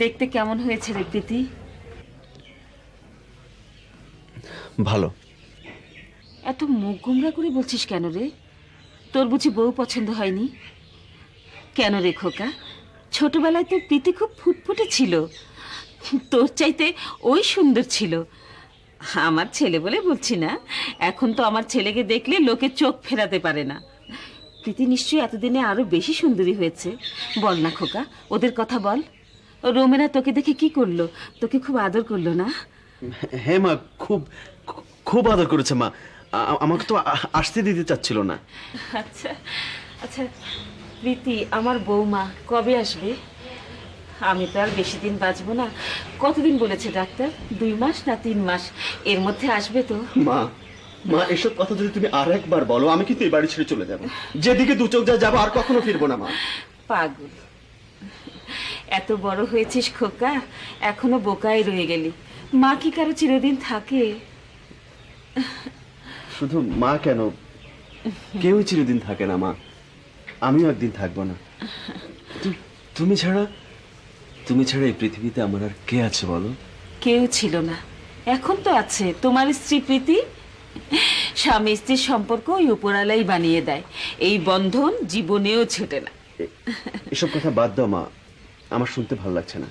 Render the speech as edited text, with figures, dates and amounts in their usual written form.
দেখতে কেমন হয়েছে রে প্রীতি? ভালো। এত মুখ গোমরা করে বলছিস কেন রে? তোর বুঝি বউ পছন্দ হয়নি? কেন রে খোকা, ছোটবেলায় তো প্রীতি খুব ফুটফুটে ছিল, তোর চাইতে ওই সুন্দর ছিল। আমার ছেলে বলে বলছি না, এখন তো আমার ছেলেকে দেখলে লোকে চোখ ফেরাতে পারে না। প্রীতি নিশ্চয়ই এতদিনে আরো বেশি সুন্দরী হয়েছে। বল না খোকা, ওদের কথা বল। রোমেনা তোকে দেখে কি করলো? তোকে খুব আদর করলো না? হ্যাঁ মা, খুব খুব আদর করেছে মা। আমাকে তো আসতে দিতে চাচ্ছিল না। আচ্ছা আচ্ছা, প্রীতি আমার বৌমা কবে আসবে? আমি তো আর বেশি দিন বাঁচবো না। কতদিন বলেছে ডাক্তার? 2 মাস না 3 মাস? এর মধ্যে আসবে তো? মা, মা এসব কথা যদি তুমি আর একবার বলো, আমি কিন্তু এই বাড়ি ছেড়ে চলে যাবো। যেদিকে দু চোখ যা যাবো আর কখনো ফিরবো না মা। পাগল, এত বড় হয়েছিস খোকা, এখনো বোকায় রয়ে গেলি। মা কি কারো চিরদিন থাকে? শুধু মা কেন, কেউই চিরদিন থাকে না মা। আমিও একদিন থাকবো না। তুমি ছাড়া, তুমি ছাড়া এই পৃথিবীতে আমার আর কে আছে বলো? কেউ ছিল না, এখন তো আছে তোমার স্ত্রী প্রীতি। স্বামী স্ত্রীর সম্পর্ক ওই উপরালাই বানিয়ে দেয়, এই বন্ধন জীবনেও ছোটে না। এসব কথা বাদ দাও মা, আমার শুনতে ভালো লাগছে না।